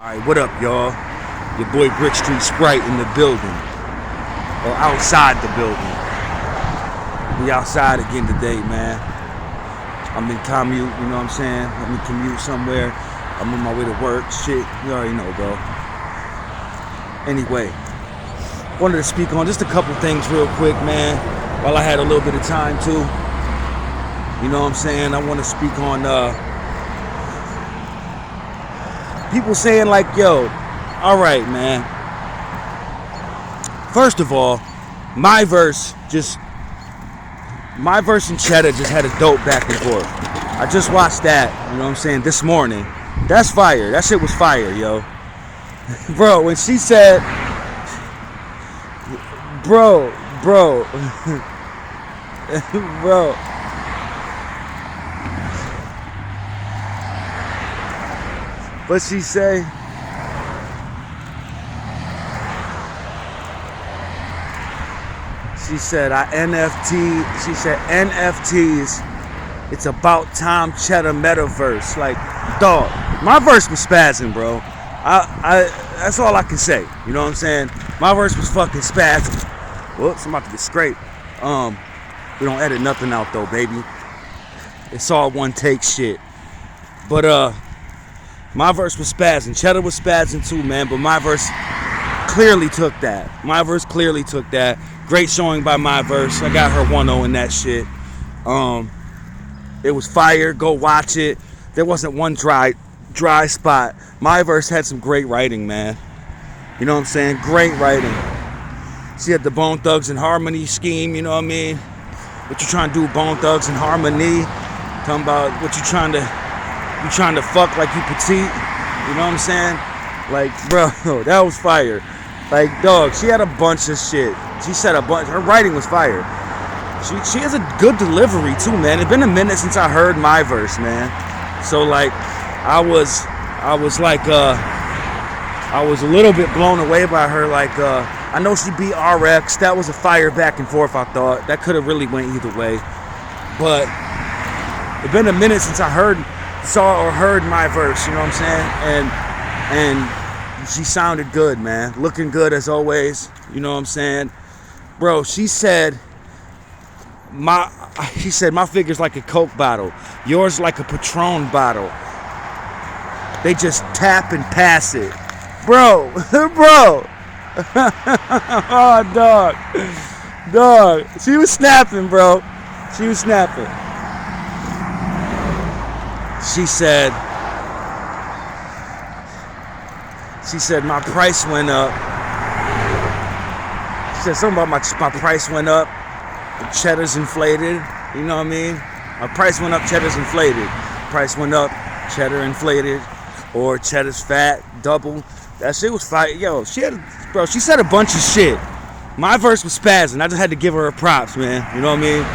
Alright, what up, y'all? Your boy Brick Street Sprite in the building. Or outside the building. We outside again today, man. I'm in commute, you know what I'm saying? I'm in commute somewhere. I'm on my way to work. Shit, you already know, bro. Anyway, wanted to speak on just a couple things real quick, man. While I had a little bit of time too. You know what I'm saying? I want to speak on people saying like, yo, all right, man. First of all, MyVerse and Chetta just had a dope back and forth. I just watched that, you know what I'm saying, this morning. That's fire. That shit was fire, yo. Bro, when she said, bro. But she said NFTs, it's about time Chetta metaverse. Like, dog, my verse was spazzing, bro. I that's all I can say. You know what I'm saying? My verse was fucking spazzing. Whoops, I'm about to get scraped. We don't edit nothing out though, baby. It's all one take shit. But my verse was spazzing. Chetta was spazzing too, man. But my verse clearly took that. Great showing by MyVerse. I got her 1-0 in that shit. It was fire. Go watch it. There wasn't one dry spot. MyVerse had some great writing, man. You know what I'm saying? Great writing. She had the Bone Thugs and Harmony scheme, you know what I mean? What you trying to do, Bone Thugs and Harmony? Talking about what you trying to fuck like you petite. You know what I'm saying? Like, bro, that was fire. Like, dog, she had a bunch of shit. She said a bunch. Her writing was fire. She has a good delivery too, man. It's been a minute since I heard MyVerse, man. So like, I was a little bit blown away by her. Like, I know she beat RX. That was a fire back and forth. I thought that could have really went either way. But it's been a minute since I saw or heard MyVerse. You know what I'm saying? And she sounded good, man. Looking good as always. You know what I'm saying? Bro, she said my figure's like a Coke bottle. Yours like a Patron bottle. They just tap and pass it. Bro. Oh, dog. She was snapping, bro. She said my price went up. She said something about my price went up. The Chetta's inflated. You know what I mean? My price went up, Chetta's inflated. Price went up, Cheddar inflated. Or Chetta's fat, double. That shit was fire. Yo, she said a bunch of shit. MyVerse was spazzing. I just had to give her props, man. You know what I mean?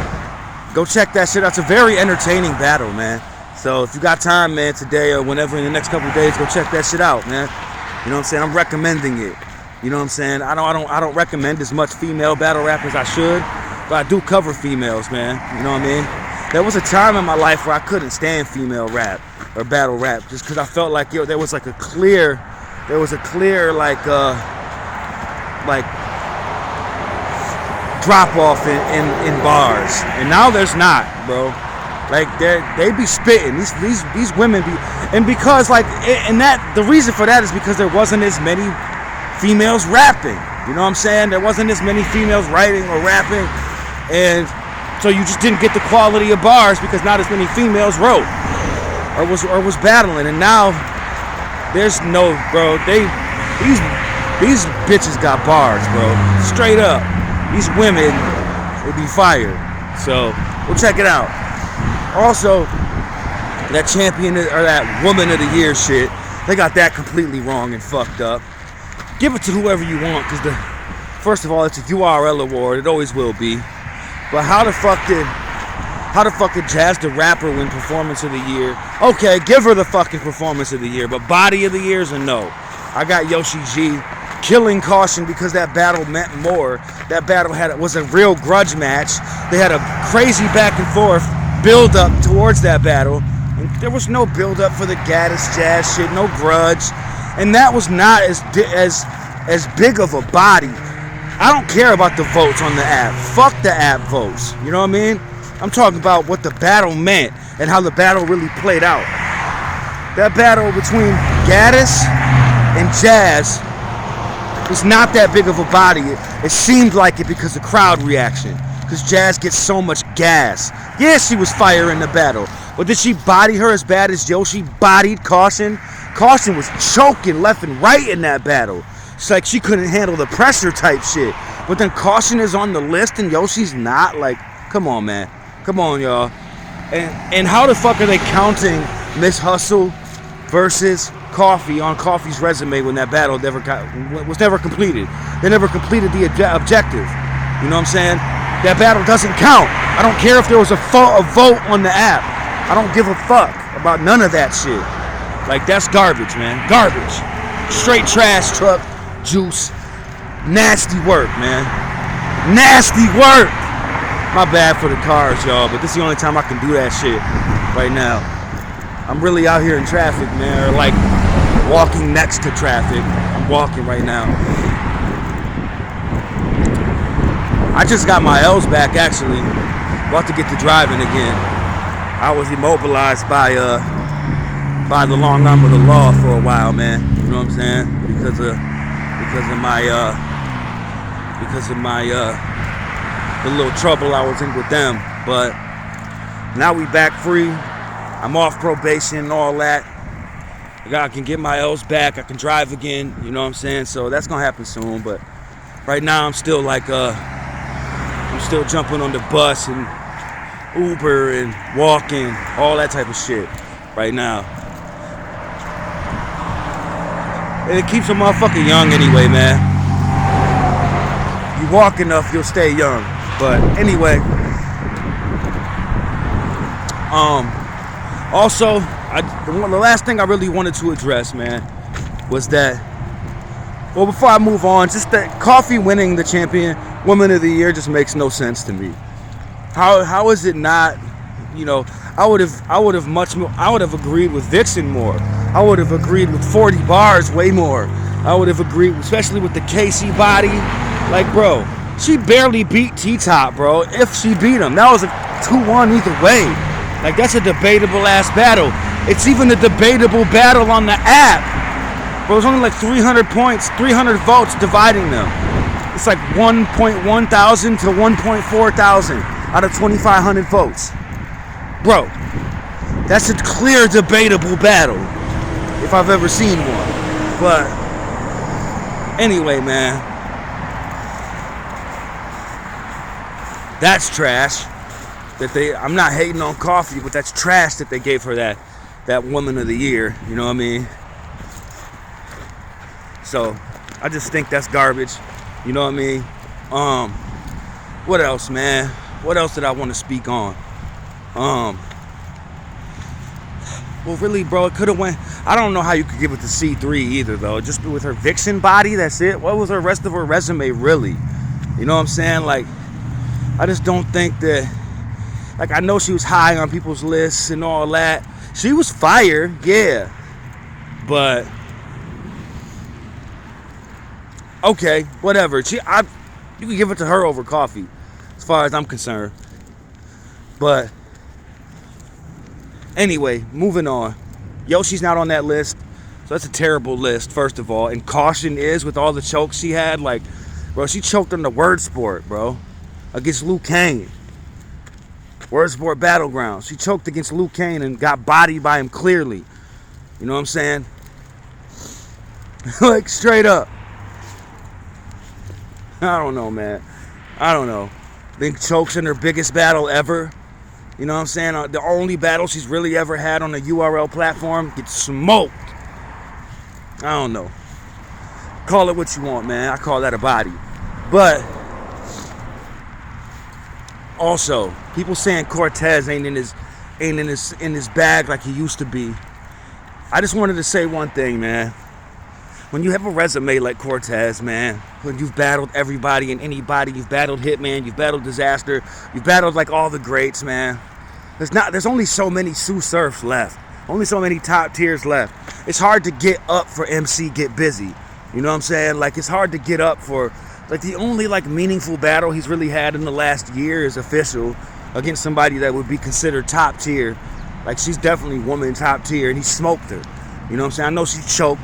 Go check that shit out. It's a very entertaining battle, man. So if you got time, man, today or whenever in the next couple of days, go check that shit out, man. You know what I'm saying? I'm recommending it. You know what I'm saying? I don't recommend as much female battle rap as I should, but I do cover females, man. You know what I mean? There was a time in my life where I couldn't stand female rap or battle rap just because I felt like, yo, there was a clear like drop off in bars, and now there's not, bro. Like they be spitting. These women be, and because like, and that the reason for that is because there wasn't as many females rapping. You know what I'm saying? There wasn't as many females writing or rapping, and so you just didn't get the quality of bars because not as many females wrote or was battling. And now there's no, bro. These bitches got bars, bro. Straight up. These women, they be fired. So we'll check it out. Also, that champion or that woman of the year shit, they got that completely wrong and fucked up. Give it to whoever you want, because first of all, it's a URL award. It always will be. But how the fuck did Jazz the Rapper win Performance of the Year? Okay, give her the fucking Performance of the Year, but Body of the Year is a no. I got Yoshi G. Killing Caution because that battle meant more. That battle was a real grudge match. They had a crazy back and forth build up towards that battle, and there was no build up for the Gaddis Jazz shit, no grudge. And that was not as big of a body. I don't care about the votes on the app. Fuck the app votes. You know what I mean? I'm talking about what the battle meant and how the battle really played out. That battle between Gaddis and Jazz was not that big of a body. It seemed like it because of crowd reaction. Because Jazz gets so much gas. Yeah, she was fire in the battle. But did she body her as bad as Yoshi bodied Caution? Caution was choking left and right in that battle. It's like she couldn't handle the pressure type shit. But then Caution is on the list and Yoshi's not. Like, come on, man. Come on, y'all. And how the fuck are they counting Miss Hustle versus Coffee on Coffee's resume when that battle was never completed? They never completed the objective. You know what I'm saying? That battle doesn't count. I don't care if there was a vote on the app. I don't give a fuck about none of that shit. Like, that's garbage, man. Garbage. Straight trash truck juice. Nasty work, man. Nasty work. My bad for the cars, y'all, but this is the only time I can do that shit right now. I'm really out here in traffic, man, or like walking next to traffic. I'm walking right now. I just got my L's back, actually. About to get to driving again. I was immobilized by the long arm of the law for a while, man. You know what I'm saying? Because of my the little trouble I was in with them. But now we back free. I'm off probation and all that. I can get my L's back. I can drive again. You know what I'm saying? So that's gonna happen soon. But right now I'm still like I'm still jumping on the bus and Uber and walking, all that type of shit right now. And it keeps a motherfucker young anyway, man. You walk enough, you'll stay young. But anyway, also, the last thing I really wanted to address, man, was that, well, before I move on, just that Coffee winning the champion woman of the year just makes no sense to me. How is it not? You know, I would have agreed with Vixen more. I would have agreed with 40 bars way more. I would have agreed, especially with the Casey body. Like, bro, she barely beat T-Top, bro. If she beat him, that was a 2-1 either way. Like, that's a debatable ass battle. It's even a debatable battle on the app. But it was only like 300 points, 300 votes dividing them. It's like 1.1 thousand to 1.4 thousand out of 2,500 votes. Bro, that's a clear debatable battle if I've ever seen one. But anyway, man, that's trash. I'm not hating on Coffee, but that's trash that they gave her that woman of the year. You know what I mean? So I just think that's garbage. You know what I mean? What else, man? What else did I want to speak on? Well, really, bro, it could have went. I don't know how you could give it to C3 either, though. Just with her Vixen body, that's it. What was the rest of her resume, really? You know what I'm saying? Like, I just don't think that. Like, I know she was high on people's lists and all that. She was fire, yeah. But okay, whatever. You can give it to her over Coffee, as far as I'm concerned. But anyway, moving on. Yoshi's not on that list, so that's a terrible list, first of all. And Caution is, with all the chokes she had. Like, bro, she choked on the Word Sport, bro, against Liu Kang. Word Sport Battleground. She choked against Liu Kang and got bodied by him clearly. You know what I'm saying? Like, straight up. I don't know, man. I don't know. Think chokes in her biggest battle ever. You know what I'm saying? The only battle she's really ever had on a URL platform gets smoked. I don't know. Call it what you want, man. I call that a body. But also, people saying Cortez ain't in his bag like he used to be. I just wanted to say one thing, man. When you have a resume like Cortez, man, when you've battled everybody and anybody, you've battled Hitman, you've battled Disaster, you've battled like all the greats, man. There's only so many Tsu Surfs left. Only so many top tiers left. It's hard to get up for MC Get Busy. You know what I'm saying? Like, it's hard to get up for, like, the only, like, meaningful battle he's really had in the last year is official against somebody that would be considered top tier. Like, she's definitely woman top tier, and he smoked her. You know what I'm saying? I know she choked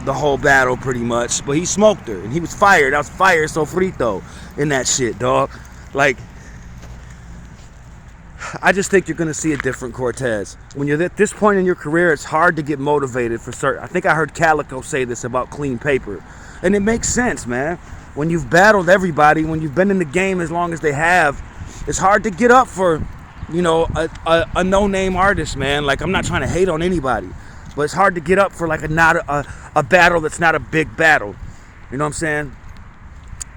the whole battle pretty much, but he smoked her, and he was fired. I was fired sofrito in that shit, dog. Like, I just think you're going to see a different Cortez. When you're at this point in your career, it's hard to get motivated for certain. I think I heard Calico say this about Clean Paper. And it makes sense, man. When you've battled everybody, when you've been in the game as long as they have, it's hard to get up for, you know, a no-name artist, man. Like, I'm not trying to hate on anybody, but it's hard to get up for, like, a battle that's not a big battle. You know what I'm saying?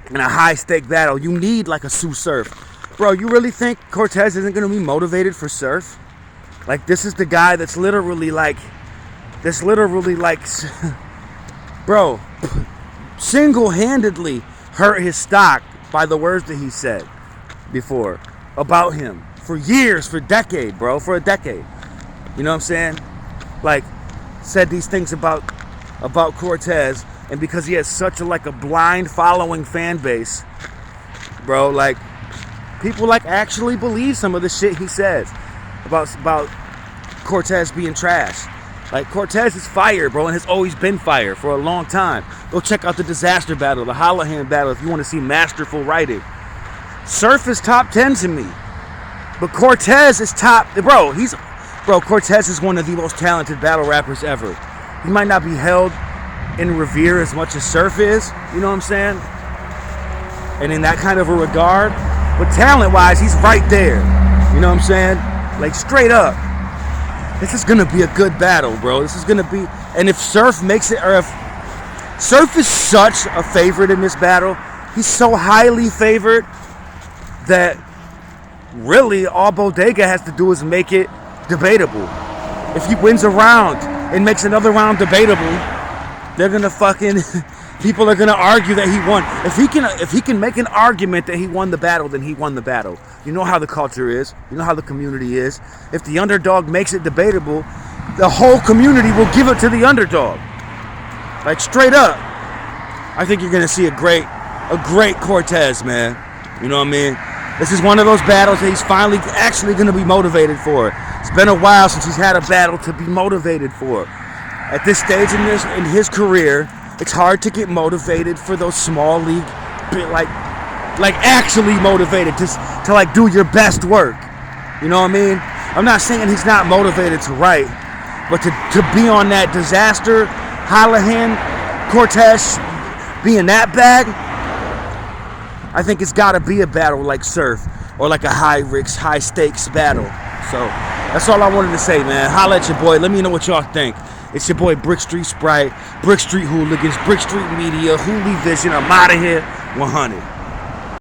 In a high-stake battle, you need, like, a Tsu Surf. Bro, you really think Cortez isn't going to be motivated for Surf? Like, this is the guy that's literally like, bro, single-handedly hurt his stock by the words that he said before about him for years, for a decade, bro, for a decade. You know what I'm saying? Like, said these things about Cortez, and because he has such a blind following fan base, bro, like, people like actually believe some of the shit he says about Cortez being trash. Like, Cortez is fire, bro, and has always been fire for a long time. Go check out the Disaster Battle, the Hollahan Battle, if you want to see masterful writing. Surf is top 10 to me, but Cortez is top, bro. Cortez is one of the most talented battle rappers ever. He might not be held in revere as much as Surf is, you know what I'm saying? And in that kind of a regard. But talent-wise, he's right there. You know what I'm saying? Like, straight up. This is going to be a good battle, bro. This is going to be... And if Surf makes it... Or if Surf is such a favorite in this battle, he's so highly favored that really all Bodega has to do is make it debatable. If he wins a round and makes another round debatable, they're going to fucking... People are gonna argue that he won. If he can make an argument that he won the battle, then he won the battle. You know how the culture is. You know how the community is. If the underdog makes it debatable, the whole community will give it to the underdog. Like, straight up. I think you're gonna see a great Cortez, man. You know what I mean? This is one of those battles that he's finally actually gonna be motivated for. It's been a while since he's had a battle to be motivated for. At this stage in his career, it's hard to get motivated for those small league, like actually motivated to like do your best work. You know what I mean? I'm not saying he's not motivated to write, but to be on that Disaster, Hollahan, Cortez, being that bad, I think it's got to be a battle like Surf or like a high-risk, high-stakes battle. So that's all I wanted to say, man. Holla at your boy. Let me know what y'all think. It's your boy Brick Street Sprite, Brick Street Hooligans, Brick Street Media, Hooli Vision. I'm out of here. 100.